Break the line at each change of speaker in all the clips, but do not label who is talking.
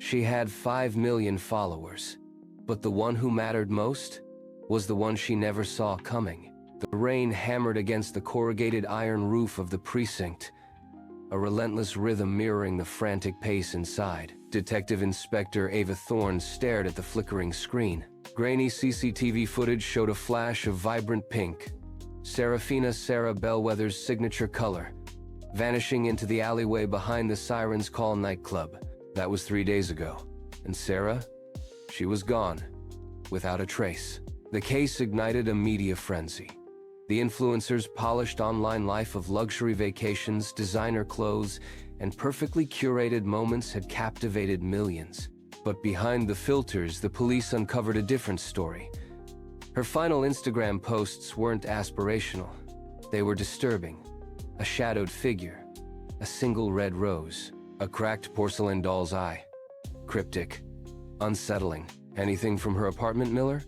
She had 5 million followers, but the one who mattered most was the one she never saw coming. The rain hammered against the corrugated iron roof of the precinct, a relentless rhythm mirroring the frantic pace inside. Detective Inspector Ava Thorne stared at the flickering screen. Grainy CCTV footage showed a flash of vibrant pink, Serafina Sarah Bellwether's signature color, vanishing into the alleyway behind the Siren's Call nightclub. That was 3 days ago. And Sarah? She was gone, without a trace. The case ignited a media frenzy. The influencer's polished online life of luxury vacations, designer clothes, and perfectly curated moments had captivated millions. But behind the filters, the police uncovered a different story. Her final Instagram posts weren't aspirational. They were disturbing. A shadowed figure, a single red rose, a cracked porcelain doll's eye. Cryptic, unsettling. Anything from her apartment, Miller?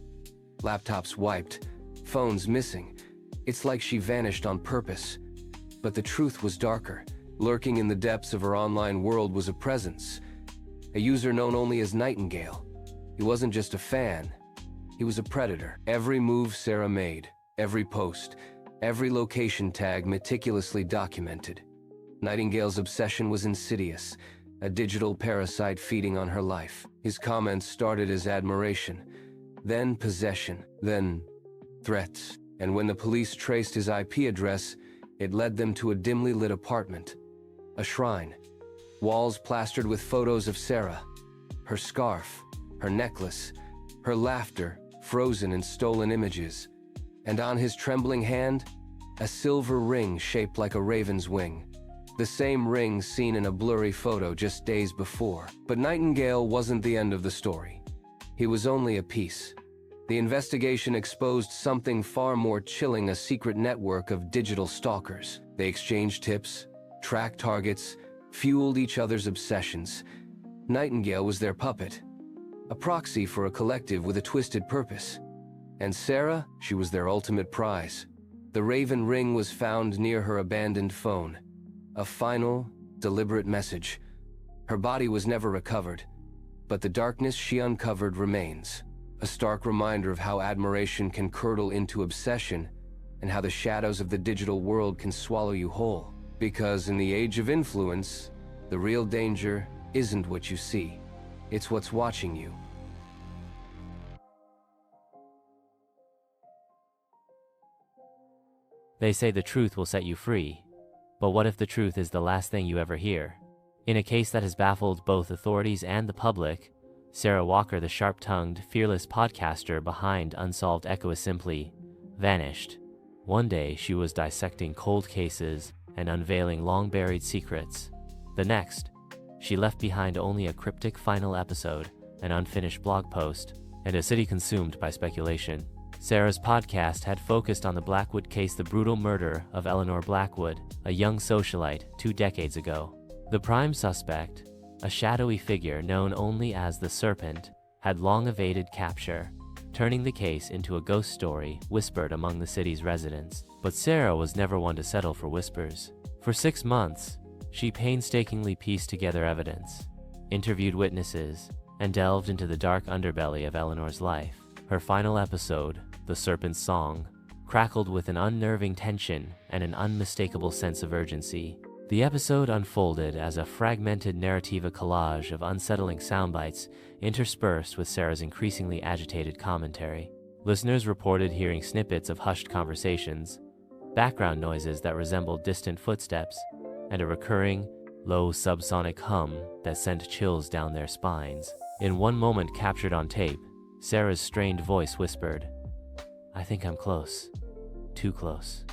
Laptops wiped, phones missing. It's like she vanished on purpose. But the truth was darker. Lurking in the depths of her online world was a presence. A user known only as Nightingale. He wasn't just a fan. He was a predator. Every move Sarah made, every post, every location tag meticulously documented. Nightingale's obsession was insidious, a digital parasite feeding on her life. His comments started as admiration, then possession, then threats. And when the police traced his IP address, it led them to a dimly lit apartment. A shrine. Walls plastered with photos of Sarah. Her scarf, her necklace, her laughter, frozen in stolen images. And on his trembling hand, a silver ring shaped like a raven's wing. The same ring seen in a blurry photo just days before. But Nightingale wasn't the end of the story. He was only a piece. The investigation exposed something far more chilling: a secret network of digital stalkers. They exchanged tips, tracked targets, fueled each other's obsessions. Nightingale was their puppet, a proxy for a collective with a twisted purpose. And Sarah, she was their ultimate prize. The Raven ring was found near her abandoned phone. A final, deliberate message. Her body was never recovered, but the darkness she uncovered remains. A stark reminder of how admiration can curdle into obsession, and how the shadows of the digital world can swallow you whole. Because in the age of influence, the real danger isn't what you see, it's what's watching you.
They say the truth will set you free, but what if the truth is the last thing you ever hear? In a case that has baffled both authorities and the public, Sarah Walker, the sharp-tongued, fearless podcaster behind Unsolved Echoes, simply vanished. One day, she was dissecting cold cases and unveiling long-buried secrets. The next, she left behind only a cryptic final episode, an unfinished blog post, and a city consumed by speculation. Sarah's podcast had focused on the Blackwood case, the brutal murder of Eleanor Blackwood, a young socialite, 2 decades ago. The prime suspect, a shadowy figure known only as the Serpent, had long evaded capture, turning the case into a ghost story whispered among the city's residents. But Sarah was never one to settle for whispers. For 6 months, she painstakingly pieced together evidence, interviewed witnesses, and delved into the dark underbelly of Eleanor's life. Her final episode, The Serpent's Song, crackled with an unnerving tension and an unmistakable sense of urgency. The episode unfolded as a fragmented narrativa collage of unsettling soundbites interspersed with Sarah's increasingly agitated commentary. Listeners reported hearing snippets of hushed conversations, background noises that resembled distant footsteps, and a recurring, low subsonic hum that sent chills down their spines. In one moment captured on tape, Sarah's strained voice whispered, "I think I'm close. Too close.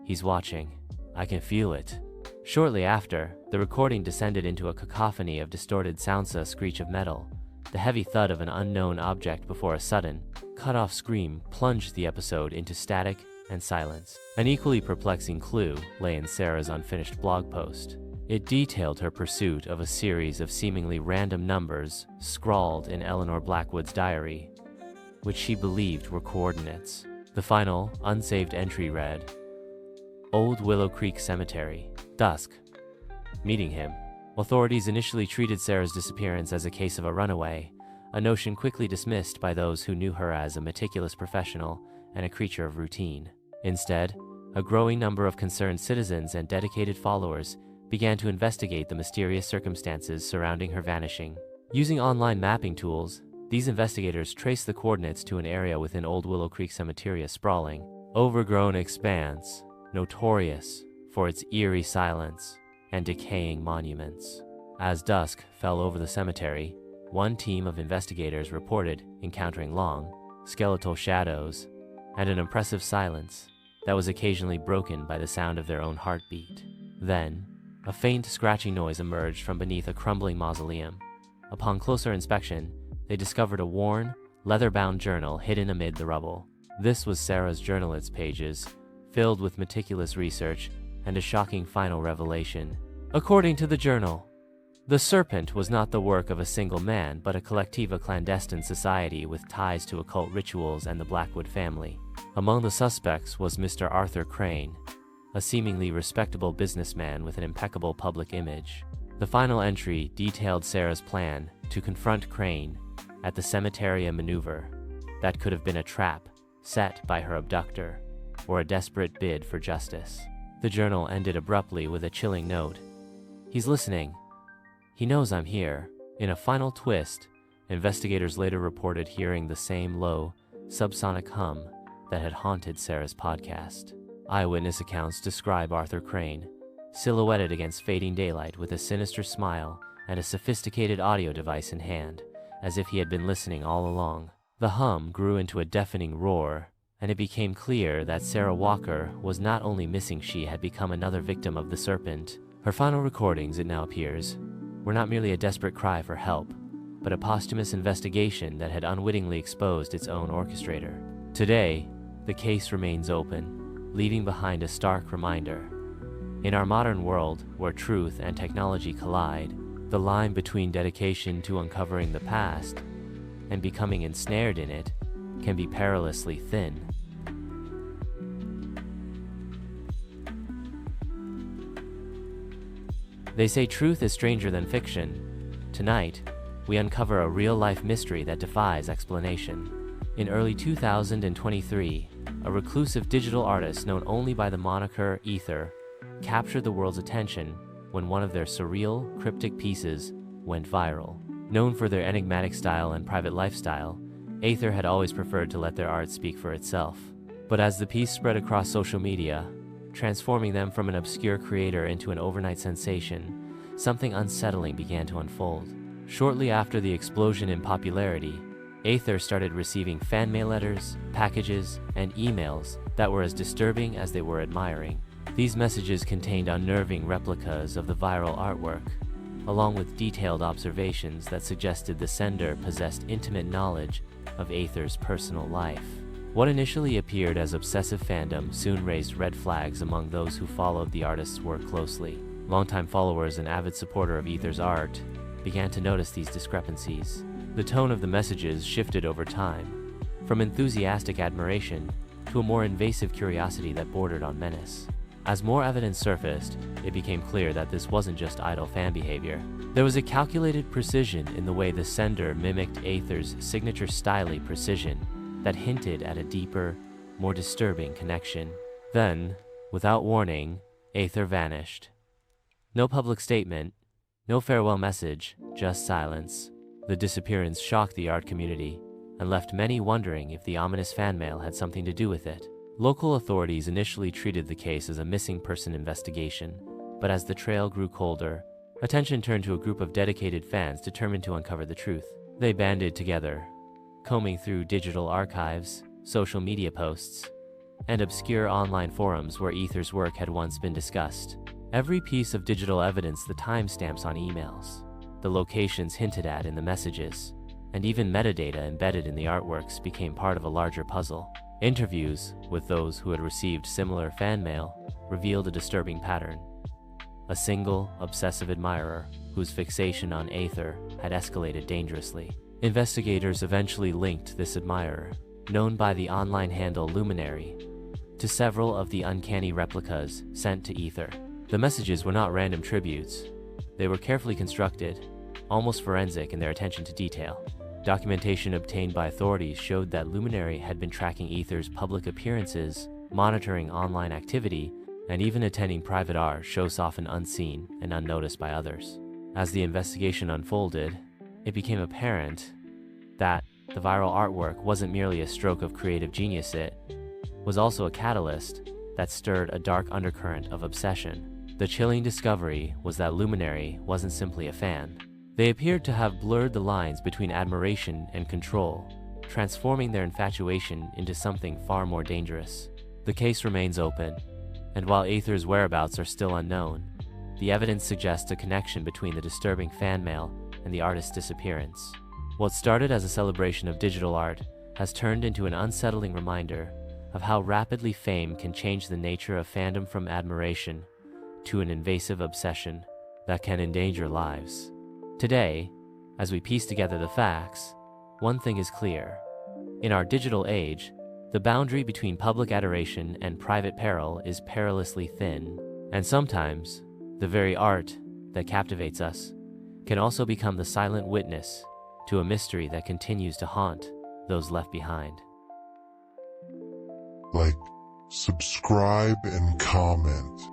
He's watching. I can feel it." Shortly after, the recording descended into a cacophony of distorted sounds, a screech of metal, the heavy thud of an unknown object before a sudden, cut-off scream plunged the episode into static and silence. An equally perplexing clue lay in Sarah's unfinished blog post. It detailed her pursuit of a series of seemingly random numbers scrawled in Eleanor Blackwood's diary, which she believed were coordinates. The final, unsaved entry read, "Old Willow Creek Cemetery, dusk, meeting him, Authorities initially treated Sarah's disappearance as a case of a runaway, a notion quickly dismissed by those who knew her as a meticulous professional and a creature of routine. Instead, a growing number of concerned citizens and dedicated followers began to investigate the mysterious circumstances surrounding her vanishing. Using online mapping tools, these investigators traced the coordinates to an area within Old Willow Creek Cemetery, a sprawling, overgrown expanse, notorious for its eerie silence and decaying monuments. As dusk fell over the cemetery, one team of investigators reported encountering long, skeletal shadows and an impressive silence that was occasionally broken by the sound of their own heartbeat. Then, a faint scratching noise emerged from beneath a crumbling mausoleum. Upon closer inspection, they discovered a worn, leather-bound journal hidden amid the rubble. This was Sarah's journal, its pages filled with meticulous research and a shocking final revelation. According to the journal, the Serpent was not the work of a single man, but a collective clandestine society with ties to occult rituals and the Blackwood family. Among the suspects was Mr. Arthur Crane, a seemingly respectable businessman with an impeccable public image. The final entry detailed Sarah's plan to confront Crane at the cemetery, a maneuver that could have been a trap set by her abductor or a desperate bid for justice. The journal ended abruptly with a chilling note. "He's listening. He knows I'm here." In a final twist, investigators later reported hearing the same low, subsonic hum that had haunted Sarah's podcast. Eyewitness accounts describe Arthur Crane, silhouetted against fading daylight with a sinister smile and a sophisticated audio device in hand, as if he had been listening all along. The hum grew into a deafening roar, and it became clear that Sarah Walker was not only missing, she had become another victim of the Serpent. Her final recordings, it now appears, were not merely a desperate cry for help, but a posthumous investigation that had unwittingly exposed its own orchestrator. Today, the case remains open, leaving behind a stark reminder. In our modern world, where truth and technology collide, the line between dedication to uncovering the past and becoming ensnared in it can be perilously thin. They say truth is stranger than fiction. Tonight, we uncover a real-life mystery that defies explanation. In early 2023, a reclusive digital artist known only by the moniker Aether captured the world's attention when one of their surreal, cryptic pieces went viral. Known for their enigmatic style and private lifestyle, Aether had always preferred to let their art speak for itself. But as the piece spread across social media, transforming them from an obscure creator into an overnight sensation, something unsettling began to unfold. Shortly after the explosion in popularity, Aether started receiving fan mail letters, packages, and emails that were as disturbing as they were admiring. These messages contained unnerving replicas of the viral artwork, along with detailed observations that suggested the sender possessed intimate knowledge of Aether's personal life. What initially appeared as obsessive fandom soon raised red flags among those who followed the artist's work closely. Longtime followers and avid supporter of Aether's art began to notice these discrepancies. The tone of the messages shifted over time, from enthusiastic admiration to a more invasive curiosity that bordered on menace. As more evidence surfaced, it became clear that this wasn't just idle fan behavior. There was a calculated precision in the way the sender mimicked Aether's signature styly precision that hinted at a deeper, more disturbing connection. Then, without warning, Aether vanished. No public statement, no farewell message, just silence. The disappearance shocked the art community and left many wondering if the ominous fan mail had something to do with it. Local authorities initially treated the case as a missing person investigation, but as the trail grew colder, attention turned to a group of dedicated fans determined to uncover the truth. They banded together, combing through digital archives, social media posts, and obscure online forums where Aether's work had once been discussed. Every piece of digital evidence, the timestamps on emails, the locations hinted at in the messages, and even metadata embedded in the artworks became part of a larger puzzle. Interviews with those who had received similar fan mail revealed a disturbing pattern. A single, obsessive admirer whose fixation on Aether had escalated dangerously. Investigators eventually linked this admirer, known by the online handle Luminary, to several of the uncanny replicas sent to Aether. The messages were not random tributes. They were carefully constructed, almost forensic in their attention to detail. Documentation obtained by authorities showed that Luminary had been tracking Aether's public appearances, monitoring online activity, and even attending private art shows often unseen and unnoticed by others. As the investigation unfolded, it became apparent that the viral artwork wasn't merely a stroke of creative genius, it was also a catalyst that stirred a dark undercurrent of obsession. The chilling discovery was that Luminary wasn't simply a fan. They appeared to have blurred the lines between admiration and control, transforming their infatuation into something far more dangerous. The case remains open, and while Aether's whereabouts are still unknown, the evidence suggests a connection between the disturbing fan mail and the artist's disappearance. What started as a celebration of digital art has turned into an unsettling reminder of how rapidly fame can change the nature of fandom from admiration to an invasive obsession that can endanger lives. Today, as we piece together the facts, one thing is clear. In our digital age, the boundary between public adoration and private peril is perilously thin, and sometimes, the very art that captivates us can also become the silent witness to a mystery that continues to haunt those left behind.
Like, subscribe, and comment.